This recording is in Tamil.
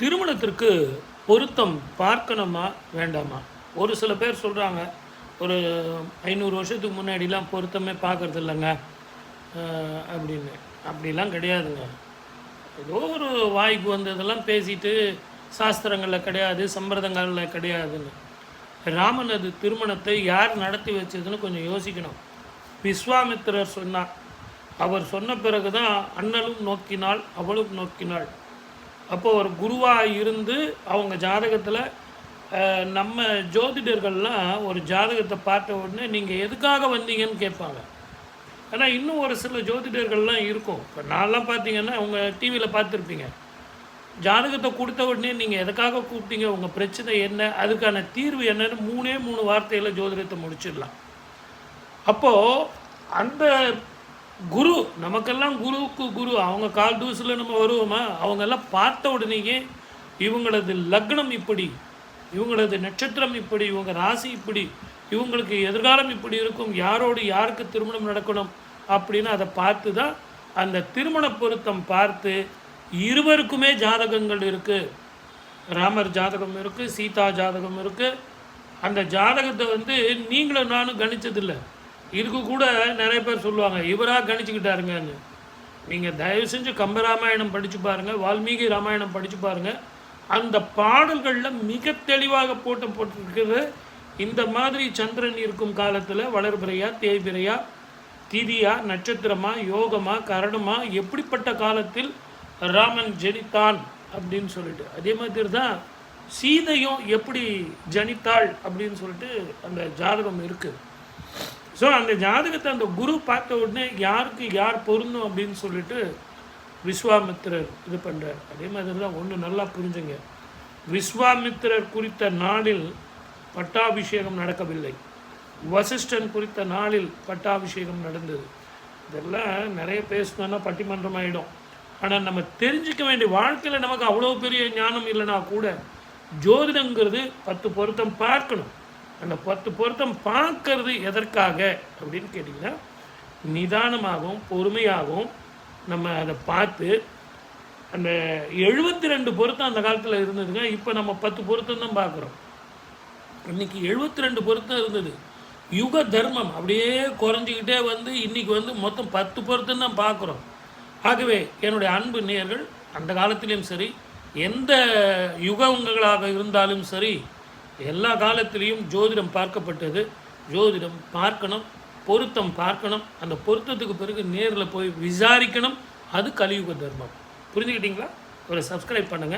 திருமணத்திற்கு பொருத்தம் பார்க்கணுமா வேண்டாமா? ஒரு சில பேர் சொல்கிறாங்க, ஒரு 500 வருஷத்துக்கு முன்னாடிலாம் பொருத்தமே பார்க்கறது இல்லைங்க அப்படின்னு. அப்படிலாம் கிடையாதுங்க. ஏதோ ஒரு வாய்க்கு வந்ததெல்லாம் பேசிட்டு சாஸ்திரங்களில் கிடையாது, சம்பிரதங்களில் கிடையாதுன்னு. ராமனது திருமணத்தை யார் நடத்தி வச்சதுன்னு கொஞ்சம் யோசிக்கணும். விஸ்வாமித்திரர் சொன்னார். அவர் சொன்ன பிறகு தான் அண்ணலும் நோக்கினாள், அவளும் நோக்கினாள். அப்போது ஒரு குருவாக இருந்து அவங்க ஜாதகத்தில் நம்ம ஜோதிடர்கள்லாம் ஒரு ஜாதகத்தை பார்த்த உடனே நீங்கள் எதுக்காக வந்தீங்கன்னு கேட்பாங்க. ஆனால் இன்னும் ஒரு சில ஜோதிடர்கள்லாம் இருக்கும். இப்போ நான்லாம் பார்த்தீங்கன்னா அவங்க டிவியில் பார்த்துருப்பீங்க. ஜாதகத்தை கொடுத்த உடனே நீங்கள் எதுக்காக கூப்பிட்டீங்க, உங்கள் பிரச்சனை என்ன, அதுக்கான தீர்வு என்னன்னு 3 வார்த்தையில் ஜோதிடத்தை முடிச்சிடலாம். அப்போது அந்த குரு, நமக்கெல்லாம் குருவுக்கு குரு, அவங்க கால் தூசில் நம்ம வருவோமா? அவங்கெல்லாம் பார்த்த உடனேயே இவங்களது லக்னம் இப்படி, இவங்களது நட்சத்திரம் இப்படி, இவங்க ராசி இப்படி, இவங்களுக்கு எதிர்காலம் இப்படி இருக்கும், யாரோடு யாருக்கு திருமணம் நடக்கணும் அப்படின்னு அதை பார்த்து தான் அந்த திருமண பொருத்தம் பார்த்து இருவருக்குமே ஜாதகங்கள் இருக்குது. ராமர் ஜாதகம் இருக்குது, சீதா ஜாதகம் இருக்குது. அந்த ஜாதகத்தை நீங்களும் நானும் கணிச்சதில்லை. இதுக்கு கூட நிறைய பேர் சொல்லுவாங்க இவராக கணிச்சுக்கிட்டாருங்கன்னு. நீங்கள் தயவு செஞ்சு கம்பராமாயணம் படித்து பாருங்கள், வால்மீகி ராமாயணம் படித்து பாருங்கள். அந்த பாடல்களில் மிக தெளிவாக போட்டிருக்கிறது. இந்த மாதிரி சந்திரன் இருக்கும் காலத்தில் வளர்பிறையா, தேய்பிறையா, திதியா, நட்சத்திரமா, யோகமா, கரணமா, எப்படிப்பட்ட காலத்தில் ராமன் ஜனித்தான் அப்படின்னு சொல்லிட்டு. அதே மாதிரி தான் சீதையும் எப்படி ஜனித்தாள் அப்படின்னு சொல்லிட்டு அந்த ஜாதகம் இருக்குது. ஸோ அந்த ஜாதகத்தை அந்த குரு பார்த்த உடனே யாருக்கு யார் பொருந்தும் அப்படின்னு சொல்லிட்டு விஸ்வாமித்திரர் இது பண்ணுறார். அதே மாதிரி தான் ஒன்று நல்லா புரிஞ்சுங்க. விஸ்வாமித்திரர் குறித்த நாளில் பட்டாபிஷேகம் நடக்கவில்லை. வசிஷ்டன் குறித்த நாளில் பட்டாபிஷேகம் நடந்தது. இதெல்லாம் நிறைய பேசணுன்னா பட்டிமன்றம் ஆகிடும். ஆனால் நம்ம தெரிஞ்சிக்க வேண்டிய, வாழ்க்கையில் நமக்கு அவ்வளோ பெரிய ஞானம் இல்லைனா கூட ஜோதிடங்கிறது 10 பொருத்தம் பார்க்கணும். அந்த 10 பொருத்தம் பார்க்கறது எதற்காக அப்படின்னு கேட்டிங்கன்னா, நிதானமாகவும் பொறுமையாகவும் நம்ம அதை பார்த்து, அந்த 72 பொருத்தம் அந்த காலத்தில் இருந்ததுங்க. இப்போ நம்ம 10 பொருத்தம் தான் பார்க்குறோம். இன்றைக்கி 72 பொருத்தம் இருந்தது. யுக தர்மம் அப்படியே குறைஞ்சிக்கிட்டே இன்றைக்கி மொத்தம் 10 பொருத்தம் தான் பார்க்குறோம். ஆகவே என்னுடைய அன்பு நேயர்கள், அந்த காலத்திலையும் சரி, எந்த யுகங்களாக இருந்தாலும் சரி, எல்லா காலத்திலையும் ஜோதிடம் பார்க்கப்பட்டது. ஜோதிடம் பார்க்கணும், பொருத்தம் பார்க்கணும். அந்த பொருத்தத்துக்கு பிறகு நேரில் போய் விசாரிக்கணும். அது கலியுக தர்மம். புரிஞ்சுக்கிட்டீங்களா? ஒரு சப்ஸ்கிரைப் பண்ணுங்கள்.